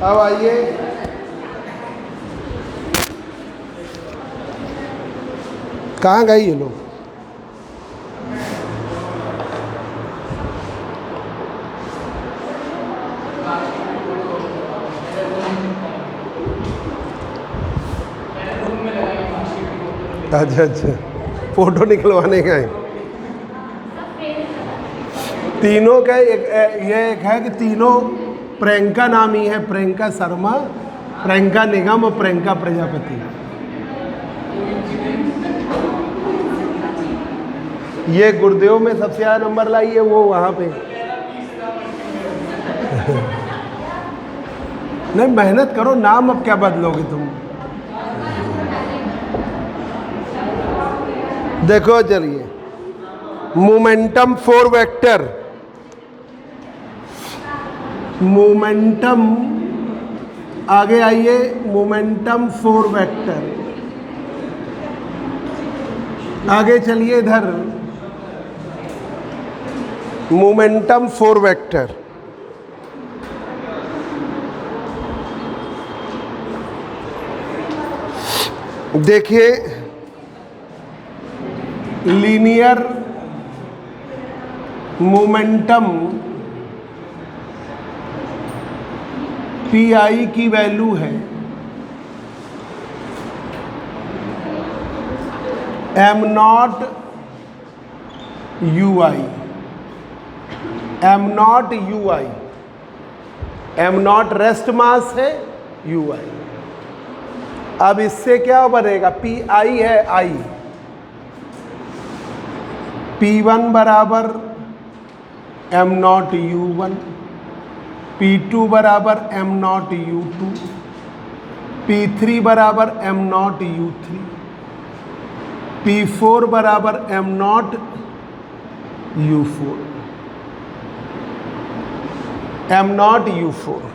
अब आइए कहाँ गए ये लोग? अच्छा अच्छा, फोटो निकलवाने गए। तीनों का ये एक है कि तीनों प्रियंका नामी है, प्रियंका शर्मा, प्रियंका निगम और प्रियंका प्रजापति। ये गुरुदेव में सबसे ज़्यादा नंबर लाई है, वो वहाँ पे नहीं, मेहनत करो, नाम अब क्या बदलोगे तुम। देखो चलिए, मोमेंटम 4 वेक्टर, मोमेंटम, आगे आइए, मोमेंटम 4 वेक्टर, आगे चलिए इधर, मोमेंटम 4 वेक्टर। देखिए, लीनियर मोमेंटम पी की वैल्यू है M naught U I, M naught U I, M not rest mass है, यू आई। अब इससे क्या बनेगा, पी आई है आई, P1 बराबर एम नॉट U1, P2 बराबर एम नॉट U2, P3 बराबर एम नॉट U3, P4 बराबर am not U4, am not U4।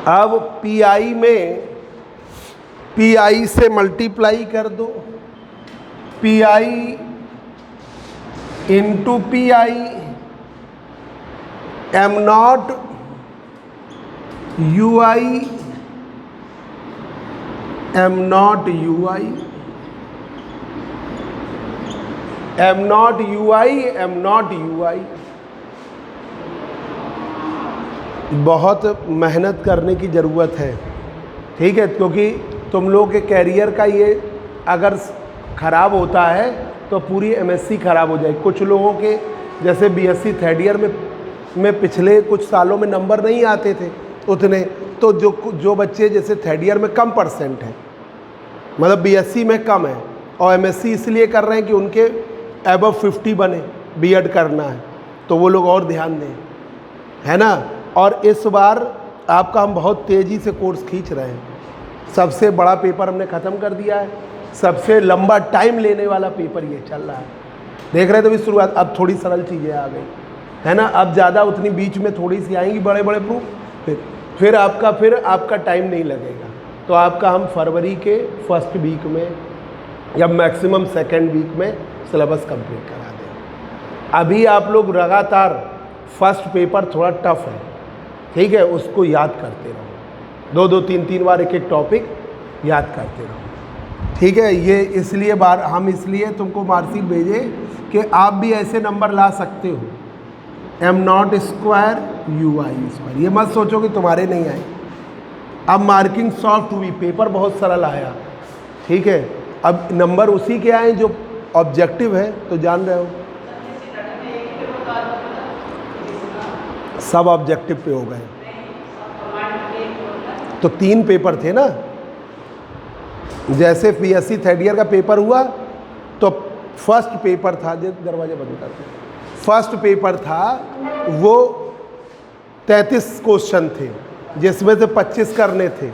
अब पी में पी से मल्टीप्लाई कर दो, P into P M naught U I, M naught U I, M naught U I, M naught U I. बहुत मेहनत करने की ज़रूरत है, ठीक है, क्योंकि तुम लोग के कैरियर का ये अगर ख़राब होता है तो पूरी एमएससी ख़राब हो जाएगी। कुछ लोगों के जैसे बीएससी थर्ड ईयर में पिछले कुछ सालों में नंबर नहीं आते थे उतने, तो जो बच्चे जैसे थर्ड ईयर में कम परसेंट है, मतलब बीएससी में कम है और एमएससी इसलिए कर रहे हैं कि उनके अबव 50 बने, बीएड करना है, तो वो लोग और ध्यान दें, है ना। और इस बार आपका हम बहुत तेज़ी से कोर्स खींच रहे हैं, सबसे बड़ा पेपर हमने ख़त्म कर दिया है, सबसे लंबा टाइम लेने वाला पेपर ये चल रहा है। देख रहे थे भी शुरुआत, अब थोड़ी सरल चीज़ें आ गई, है ना, अब ज़्यादा उतनी बीच में थोड़ी सी आएंगी बड़े बड़े प्रूफ, फिर आपका टाइम नहीं लगेगा। तो आपका हम फरवरी के फर्स्ट वीक में या मैक्सिमम सेकेंड वीक में सिलेबस कंप्लीट करा दें। अभी आप लोग लगातार फर्स्ट पेपर थोड़ा टफ है, ठीक है, उसको याद करते रहो, 2-3 बार एक टॉपिक याद करते रहो, ठीक है। ये इसलिए हम इसलिए तुमको मार्कशीट भेजे कि आप भी ऐसे नंबर ला सकते हो, M naught square you I square. ये मत सोचो कि तुम्हारे नहीं आए। अब मार्किंग सॉफ्ट हुई, पेपर बहुत सरल आया, ठीक है। अब नंबर उसी के आए जो ऑब्जेक्टिव है, तो जान रहे हो सब ऑब्जेक्टिव पे हो गए। तो 3 पेपर थे ना, जैसे बीएससी थर्ड ईयर का पेपर हुआ तो फर्स्ट पेपर था, जो दरवाजा बंद कर दो, फर्स्ट पेपर था वो 33 क्वेश्चन थे जिसमें से 25 करने थे।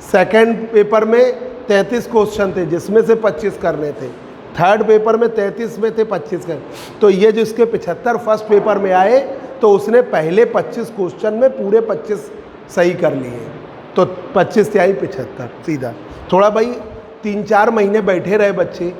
सेकंड पेपर में 33 क्वेश्चन थे जिसमें से 25 करने थे। थर्ड पेपर में 33 में थे 25 कर। तो ये जो इसके 75 फर्स्ट पेपर में आए तो उसने पहले 25 क्वेश्चन में पूरे 25 सही कर लिए, तो 25 से आई 75 सीधा। थोड़ा भाई 3-4 महीने बैठे रहे बच्चे,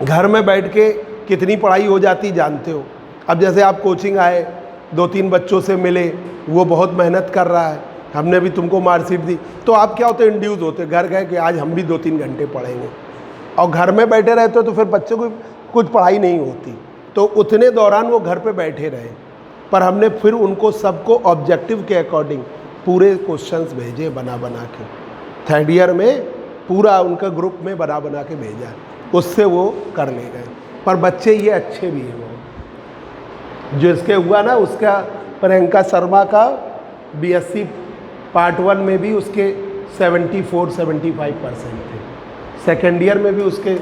घर में बैठ के कितनी पढ़ाई हो जाती जानते हो। अब जैसे आप कोचिंग आए, 2-3 बच्चों से मिले, वो बहुत मेहनत कर रहा है, हमने भी तुमको मार्कशीट दी, तो आप क्या होते, इंड्यूस होते, घर गए कि आज हम भी 2-3 घंटे पढ़ेंगे, और घर में बैठे रहते हो तो फिर बच्चों को कुछ पढ़ाई नहीं होती। तो उतने दौरान वो घर पे बैठे रहे, पर हमने फिर उनको सबको ऑब्जेक्टिव के अकॉर्डिंग पूरे क्वेश्चंस भेजे बना बना के, 3rd ईयर में पूरा उनका ग्रुप में बना बना के भेजा, उससे वो कर ले गए। पर बच्चे ये अच्छे भी हैं, वो जिसके हुआ ना, उसका प्रियंका शर्मा का BSc पार्ट 1 में भी उसके 74-75% थे, 2nd ईयर में भी उसके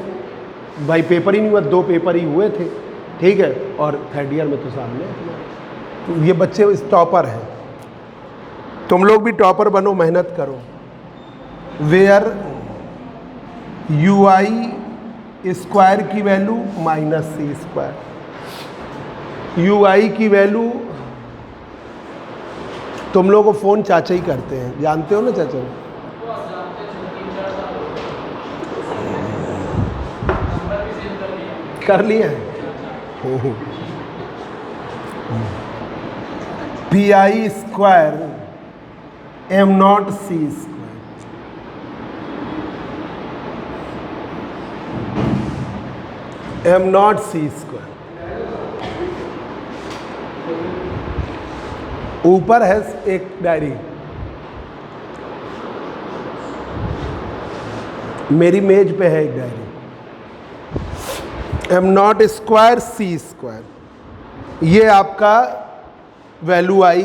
भाई पेपर ही नहीं हुआ, 2 पेपर ही हुए थे, ठीक है, और 3rd ईयर में तो सामने। तो ये बच्चे टॉपर हैं, तुम लोग भी टॉपर बनो, मेहनत करो। वेयर UI स्क्वायर की वैल्यू -C², UI की वैल्यू, तुम लोग को फ़ोन चाचा ही करते हैं, जानते हो ना चाचा, कर लिए हैं। PI स्क्वायर M0C², M0C², ऊपर है एक डायरी, मेरी मेज पे है एक डायरी, M0² C², ये आपका value I.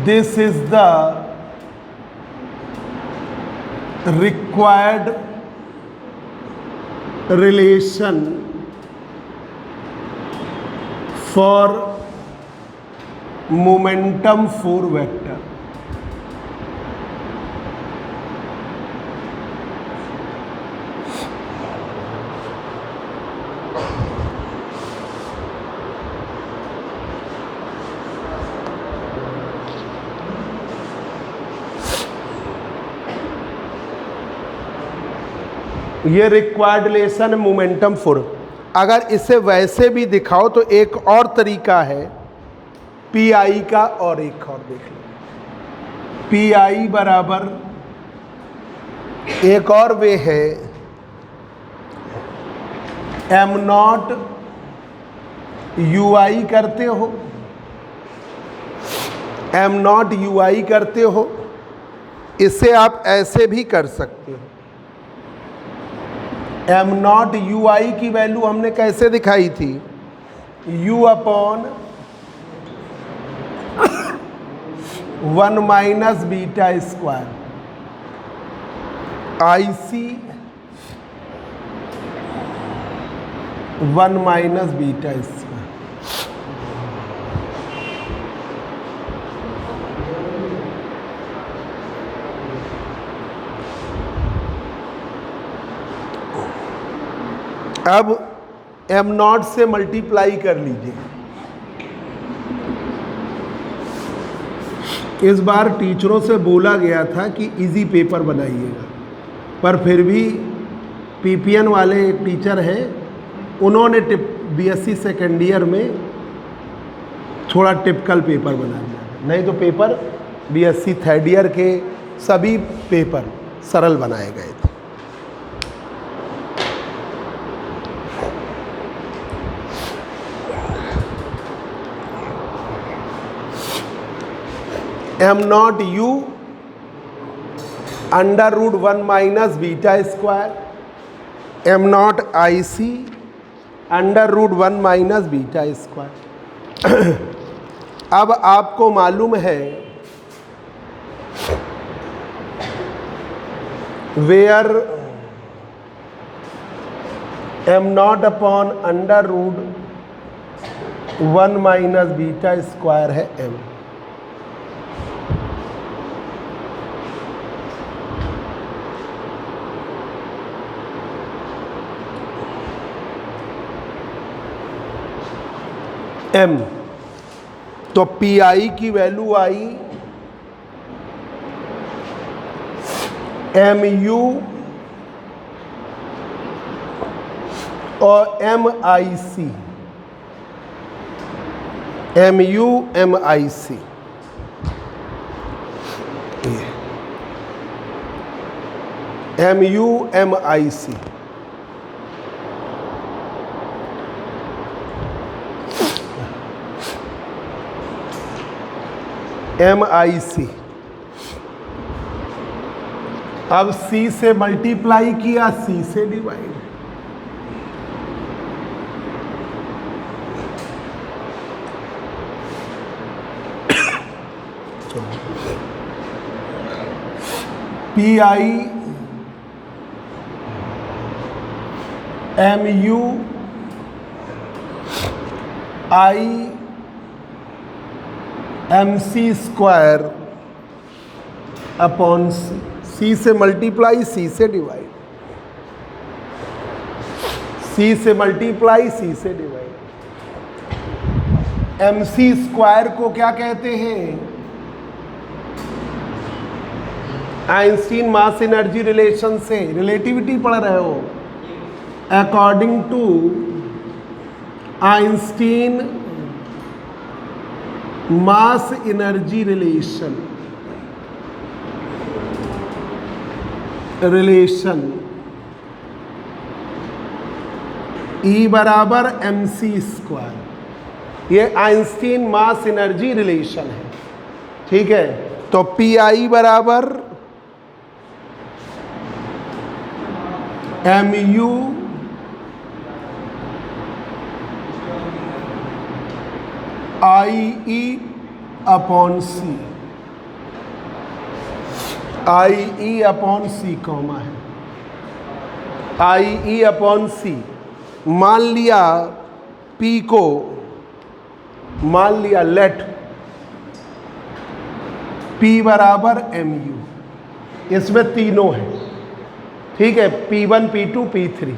This is the required relation for momentum for vector. ये रिक्वायर्ड रिलेशन मोमेंटम फॉर, अगर इसे वैसे भी दिखाओ तो एक और तरीका है PI का, और एक और देख लो, PI बराबर एक और वे है M0 UI करते हो, M0 UI करते हो, इसे आप ऐसे भी कर सकते हो। M0 UI की वैल्यू हमने कैसे दिखाई थी, U/1 - β² IC 1 - β²। अब M0 से मल्टीप्लाई कर लीजिए। इस बार टीचरों से बोला गया था कि इजी पेपर बनाइएगा, पर फिर भी PPN वाले एक टीचर हैं, उन्होंने BSc 2nd ईयर में थोड़ा टिपिकल पेपर बना दिया, नहीं तो पेपर BSc 3rd ईयर के सभी पेपर सरल बनाए गए थे। M0 U √1 - β², M0 IC √1 - β²। अब आपको मालूम है वेयर M0 अपॉन √1 - β² है M। M तो PI की वैल्यू आई MU और MIC, MU MIC, MU MIC। MIC अब C से मल्टीप्लाई किया, C से divide, PI MU I MC square upon C से मल्टीप्लाई, C से डिवाइड, C से मल्टीप्लाई, C से डिवाइड। MC स्क्वायर को क्या कहते हैं? आइंस्टीन मास एनर्जी रिलेशन से रिलेटिविटी पढ़ रहे हो। According to Einstein mass energy relation E बराबर MC स्क्वायर, ये आइंस्टीन मास एनर्जी रिलेशन है। ठीक है, तो PI बराबर MU IE upon C, IE upon C comma है, IE अपॉन C। मान लिया P को, मान लिया लेट P बराबर MU, इसमें तीनों है। ठीक है, P1 P2 P3,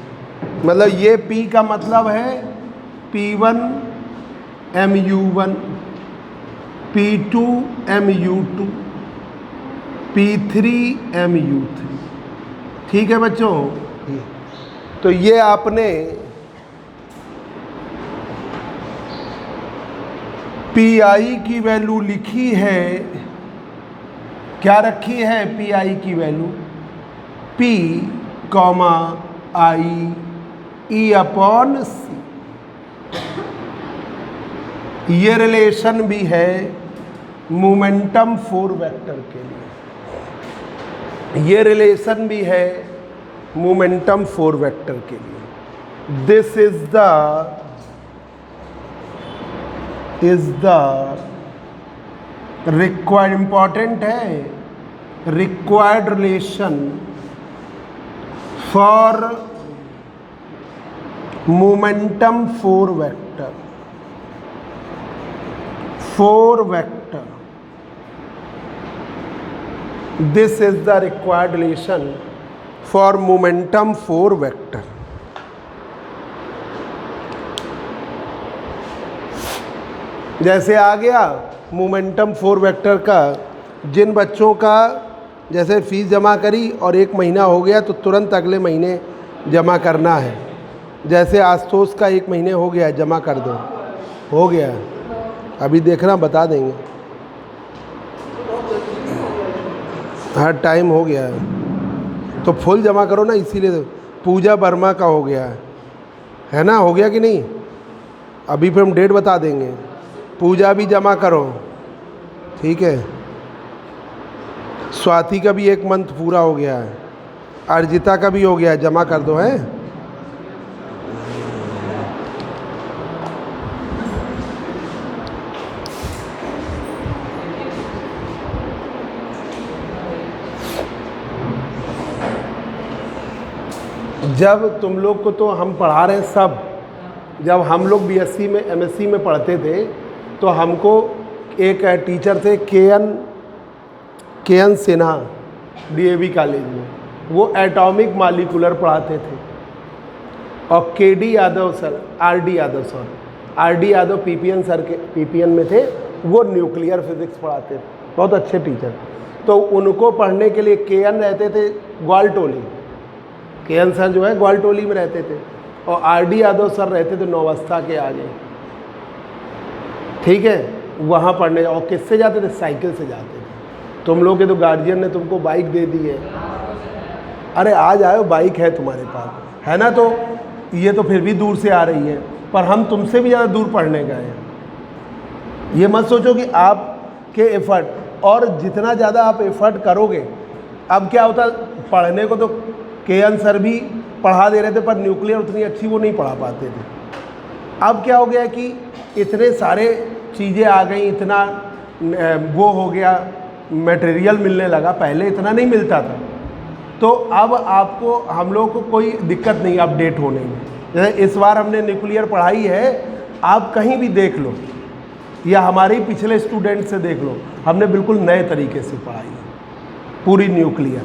मतलब ये P का मतलब है P1 MU1, P2 MU2, P3 MU3। ठीक है बच्चों, तो ये आपने PI की वैल्यू लिखी है। क्या रखी है PI की value? P comma I E upon C। ये रिलेशन भी है मोमेंटम 4 वेक्टर के लिए, ये रिलेशन भी है मोमेंटम 4 वेक्टर के लिए। This is the required, important है, required relation for momentum 4 vector, 4 vector. This is the required relation for momentum 4 vector. जैसे आ गया मोमेंटम 4 वेक्टर का, जिन बच्चों का जैसे फीस जमा करी और 1 महीना हो गया तो तुरंत अगले महीने जमा करना है। जैसे आशुतोष का 1 महीने हो गया, जमा कर दो, हो गया, अभी देखना बता देंगे। हाँ, टाइम हो गया है तो फुल जमा करो ना, इसीलिए। पूजा वर्मा का हो गया है ना, हो गया कि नहीं? अभी फिर हम डेट बता देंगे। पूजा भी जमा करो, ठीक है। स्वाति का भी 1 मंथ पूरा हो गया है, अर्जिता का भी हो गया है, जमा कर दो है। जब तुम लोग को तो हम पढ़ा रहे हैं सब, जब हम लोग बीएससी में एमएससी में पढ़ते थे तो हमको एक टीचर थे के एन सिन्हा डीएवी कॉलेज में, वो एटॉमिक मॉलिक्यूलर पढ़ाते थे। और KD Yadav sir, RD Yadav sir, RD Yadav PPN sir के पीपीएन में थे, वो न्यूक्लियर फिजिक्स पढ़ाते थे, बहुत अच्छे टीचर। तो उनको पढ़ने के लिए KN रहते थे ग्वालटोली, KN सर जो है ग्वालटोली में रहते थे, और RD यादव सर रहते थे नौवस्था के आगे, ठीक है, वहाँ पढ़ने। और किससे जाते थे? साइकिल से जाते थे। तुम लोग के तो गार्जियन ने तुमको बाइक दे दी है, अरे आज आयो बाइक है तुम्हारे पास, है ना, तो ये तो फिर भी दूर से आ रही है, पर हम तुमसे भी ज़्यादा दूर पढ़ने गए हैं। ये मत सोचो कि आपके एफर्ट, और जितना ज़्यादा आप एफर्ट करोगे, अब क्या होता, पढ़ने को तो KN सर भी पढ़ा दे रहे थे, पर न्यूक्लियर उतनी अच्छी वो नहीं पढ़ा पाते थे। अब क्या हो गया कि इतने सारे चीज़ें आ गई, इतना वो हो गया, मटेरियल मिलने लगा, पहले इतना नहीं मिलता था। तो अब आपको, हम लोग को कोई दिक्कत नहीं अपडेट होने में। जैसे इस बार हमने न्यूक्लियर पढ़ाई है, आप कहीं भी देख लो या हमारे ही पिछले स्टूडेंट से देख लो, हमने बिल्कुल नए तरीके से पढ़ाई है पूरी न्यूक्लियर,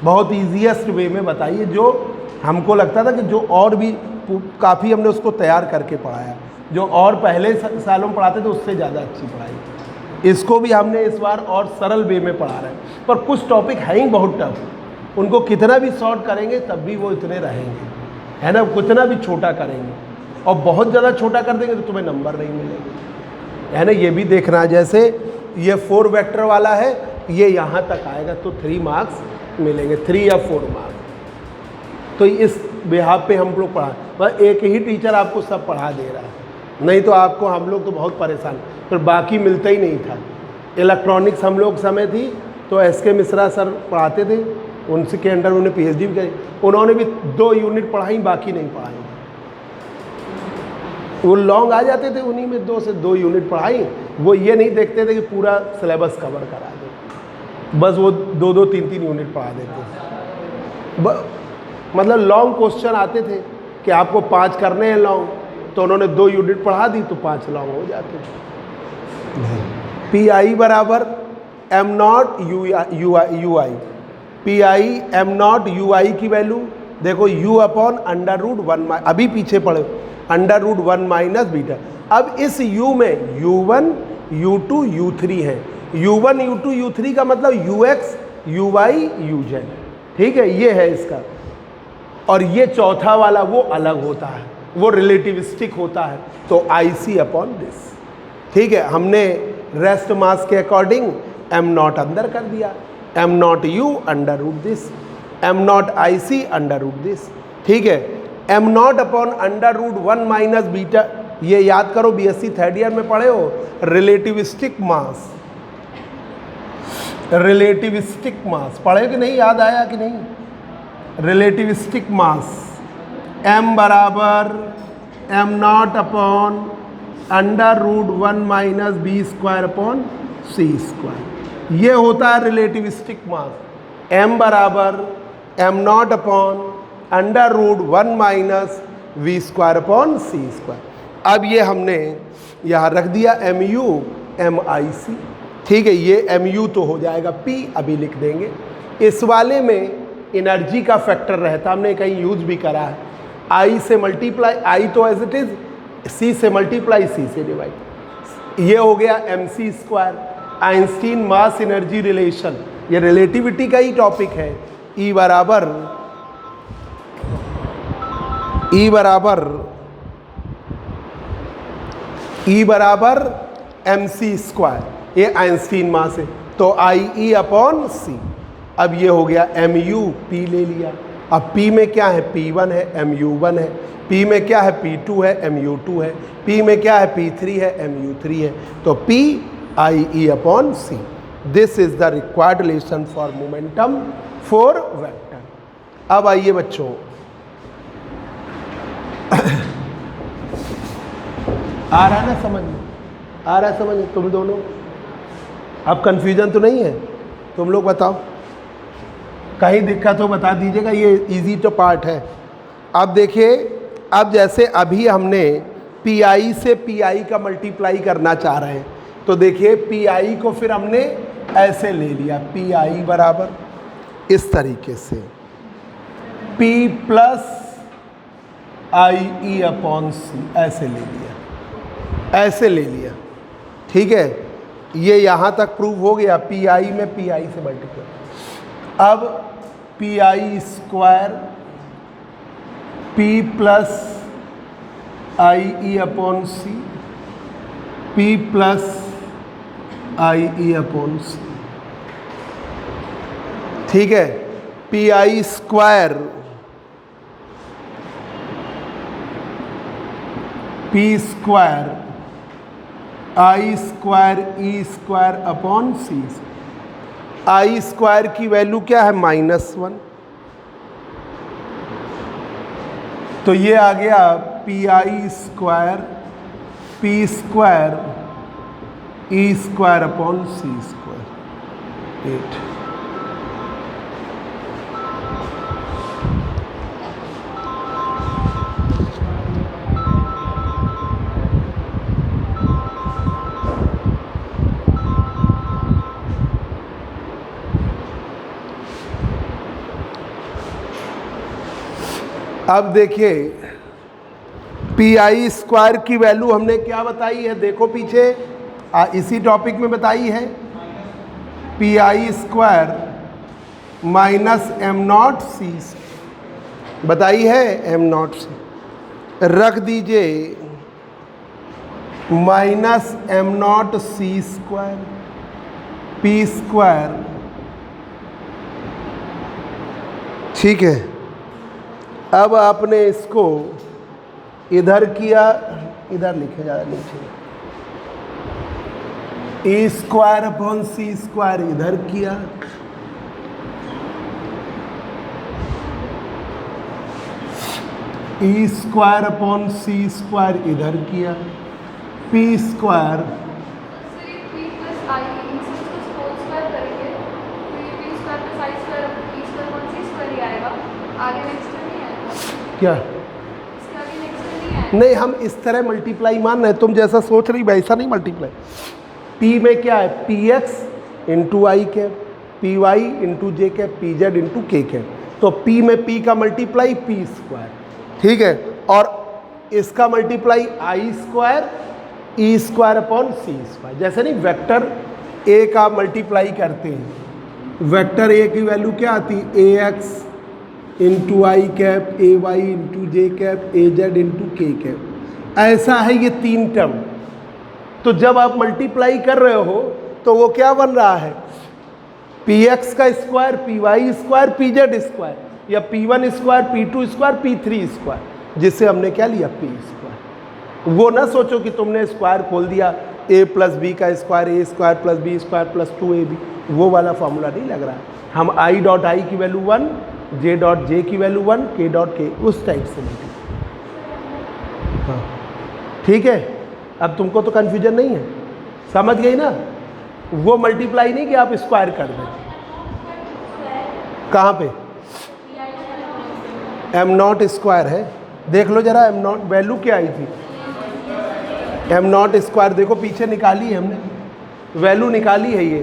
बहुत ईजीएस्ट वे में बताई है, जो हमको लगता था कि जो और भी काफ़ी हमने उसको तैयार करके पढ़ाया, जो और पहले सालों में पढ़ाते थे उससे ज़्यादा अच्छी पढ़ाई। इसको भी हमने इस बार और सरल वे में पढ़ा रहे हैं, पर कुछ टॉपिक हैं ही बहुत टफ, उनको कितना भी शॉर्ट करेंगे तब भी वो इतने रहेंगे, है ना, कितना भी छोटा करेंगे, और बहुत ज़्यादा छोटा कर देंगे तो तुम्हें नंबर नहीं मिलेंगे, है ना। ये भी देखना, जैसे ये 4 वेक्टर वाला है, ये यहाँ तक आएगा तो 3 मार्क्स मिलेंगे, 3 या 4 मार्क्स। तो इस बिहाफ पे हम लोग पढ़ा, बस एक ही टीचर आपको सब पढ़ा दे रहा है, नहीं तो आपको, हम लोग तो बहुत परेशान, फिर बाकी मिलता ही नहीं था। इलेक्ट्रॉनिक्स हम लोग समय थी तो SK मिश्रा सर पढ़ाते थे, उनके अंडर उन्होंने PhD भी करी, उन्होंने भी 2 यूनिट पढ़ाई, बाकी नहीं पढ़ाई। वो लॉन्ग आ जाते थे, उन्हीं में 2 से 2 यूनिट पढ़ाई, वो ये नहीं देखते थे कि पूरा सिलेबस कवर करा दे, बस वो 2-2, 3-3 यूनिट पढ़ा देते थे। मतलब लॉन्ग क्वेश्चन आते थे कि आपको 5 करने हैं लॉन्ग, तो उन्होंने 2 यूनिट पढ़ा दी तो 5 लॉन्ग हो जाते थे। PI बराबर m0 UI, PI m0 UI की वैल्यू देखो, U/√1, अभी पीछे पढ़े, √1 माइनस बीटा। अब इस U में U1 U2 U3 है, U1 U2 U3 का मतलब UX UY UZ, ठीक है, ये है इसका। और ये चौथा वाला वो अलग होता है, वो रिलेटिविस्टिक होता है, तो IC/this, ठीक है। हमने रेस्ट मास के अकॉर्डिंग m0 अंदर कर दिया, m0 U √this, m0 IC √this, ठीक है। m0/√1 माइनस बीटा, ये याद करो, BSc 3rd ईयर में पढ़े हो, रिलेटिविस्टिक मास, रिलेटिविस्टिक मास पढ़े कि नहीं, याद आया कि नहीं? रिलेटिविस्टिक मास m बराबर m0/√1 माइनस b²/c², ये होता है रिलेटिविस्टिक मास। m बराबर m0/√1 माइनस v²/c²। अब ये हमने यहाँ रख दिया mu MIC, ठीक है, ये mu तो हो जाएगा P, अभी लिख देंगे। इस वाले में एनर्जी का फैक्टर रहता, हमने कहीं यूज भी करा है, I से मल्टीप्लाई, I तो एज इट इज, C से मल्टीप्लाई, C से डिवाइड, ये हो गया mc²। Einstein mass energy relation, ये रिलेटिविटी का ही टॉपिक है। E बराबर mc², ये आइंस्टीन मास है, तो IE/c। अब ये हो गया mu, P ले लिया। अब P में क्या है, P1 है, mu1 है, P में क्या है, P2 है, mu2 है, P में क्या है, P3 है, mu3 है, तो P IE/c। This is the required relation for momentum for vector. अब आइए बच्चों, आ रहा है ना समझ में, आ रहा है समझ में तुम दोनों? अब कंफ्यूजन तो नहीं है? तुम लोग बताओ, कहीं दिक्कत हो बता दीजिएगा, ये इजी तो पार्ट है। अब देखिए, अब जैसे अभी हमने PI से PI का मल्टीप्लाई करना चाह रहे हैं, तो देखिए PI को फिर हमने ऐसे ले लिया, PI बराबर इस तरीके से P + IE/c, ऐसे ले लिया, ऐसे ले लिया, ठीक है। ये यहाँ तक प्रूव हो गया, पी आई में पी आई से मल्टीप्लाई। अब P I square P plus I E upon C, P plus I E upon C, ठीक है। P I square P square I square E square upon C. I square की value क्या है? -1। तो ये आ गया P I square P square E square upon C square 8। अब देखिए पी आई स्क्वायर की वैल्यू हमने क्या बताई है? देखो पीछे इसी टॉपिक में बताई है, P I square minus M naught C बताई है, एम नॉट सी रख दीजिए, minus M naught C square P square, ठीक है। अब आपने इसको इधर किया, इधर लिखे ज़्यादा नीचे, ए स्क्वायर अपॉन सी स्क्वायर इधर किया, ई स्क्वायर अपॉन सी स्क्वायर इधर किया, पी स्क्वायर क्या नहीं, हम इस तरह मल्टीप्लाई मान रहे हैं, तुम जैसा सोच रही वैसा नहीं मल्टीप्लाई। पी में क्या है? पी एक्स इंटू आई कैप, पी वाई इंटू जे कैप, पी जेड इंटू के कैप। तो पी में पी का मल्टीप्लाई पी स्क्वायर, ठीक है, और इसका मल्टीप्लाई आई square E square upon C square. जैसे नहीं वेक्टर ए का मल्टीप्लाई करते हैं, वेक्टर ए की वैल्यू क्या आती है? ए एक्स इंटू आई कैप, ए वाई इंटू जे कैप, ए जेड इंटू के कैप। ऐसा है ये तीन टर्म। तो जब आप मल्टीप्लाई कर रहे हो तो वो क्या बन रहा है? पी एक्स का square P Y square P Z square, या P one square P two square P three square, जिससे हमने क्या लिया? P square. वो ना सोचो कि तुमने स्क्वायर खोल दिया, ए प्लस बी का square, A square plus B square plus 2ab, वो वाला फॉर्मूला नहीं लग रहा है। हम आई डॉट आई की वैल्यू 1, जे डॉट जे की वैल्यू 1, के डॉट के, उस टाइप से नहीं। हाँ ठीक है, अब तुमको तो कन्फ्यूजन नहीं है, समझ गई ना? वो मल्टीप्लाई नहीं कि आप स्क्वायर कर दें। कहाँ पे? एम नॉट स्क्वायर है, देख लो जरा, एम नॉट वैल्यू क्या आई थी? एम नॉट स्क्वायर देखो पीछे निकाली है हमने, वैल्यू निकाली है ये,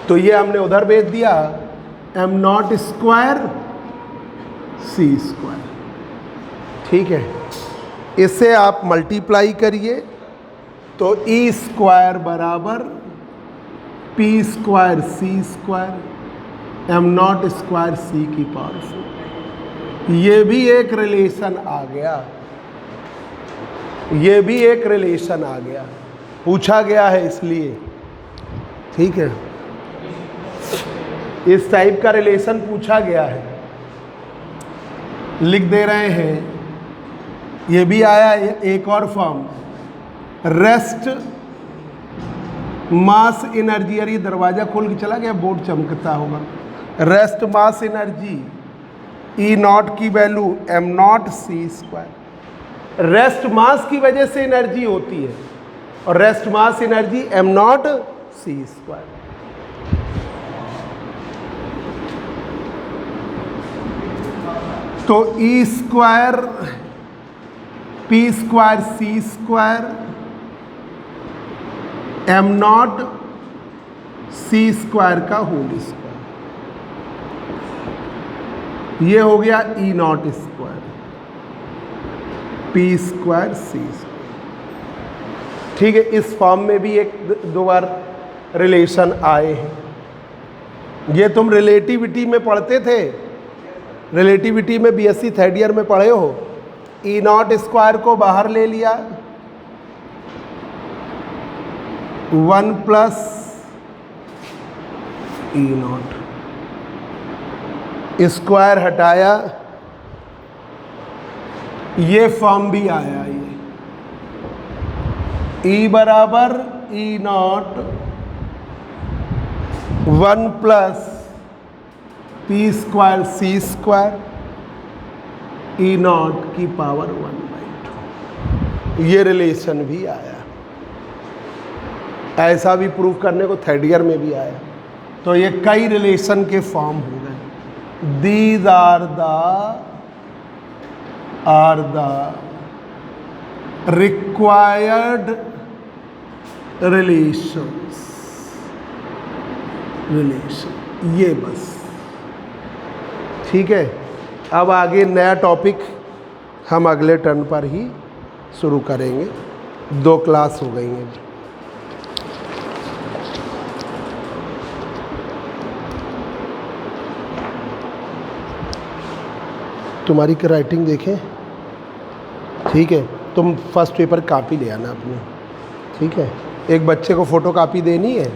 तो ये हमने उधर भेज दिया, M naught square C square, ठीक है। इससे आप मल्टीप्लाई करिए तो ई स्क्वायर बराबर P square C square M naught square C की पावर से। ये भी एक रिलेशन आ गया, ये भी एक रिलेशन आ गया, पूछा गया है इसलिए, ठीक है। इस टाइप का रिलेशन पूछा गया है, लिख दे रहे हैं। ये भी आया एक और फॉर्म, रेस्ट मास एनर्जी। अरे दरवाजा खोल के चला गया, बोर्ड चमकता होगा। Rest mass energy E naught की value M naught C square. Rest mass की वजह से एनर्जी होती है, और rest mass energy M naught C square. तो E square P square C square M naught C square का होल स्क्वायर, ये हो गया E naught square P square C square. ठीक है, इस फॉर्म में भी एक दो बार रिलेशन आए हैं। ये तुम रिलेटिविटी में पढ़ते थे, रिलेटिविटी में बीएससी थर्ड ईयर में पढ़े हो। ई नॉट स्क्वायर को बाहर ले लिया, 1 प्लस ई नॉट, स्क्वायर हटाया, ये फॉर्म भी आया। ये ई बराबर E naught 1 plus P square C square E naught की पावर 1/2, ये रिलेशन भी आया। ऐसा भी प्रूफ करने को थर्ड ईयर में भी आया। तो ये कई रिलेशन के फॉर्म हो गए। These are the required relation, ये बस। ठीक है, अब आगे नया टॉपिक हम अगले टर्न पर ही शुरू करेंगे। 2 क्लास हो गई हैं। तुम्हारी राइटिंग देखें, ठीक है। तुम फर्स्ट पेपर कापी ले आना अपनी, ठीक है। एक बच्चे को फ़ोटो कापी देनी है।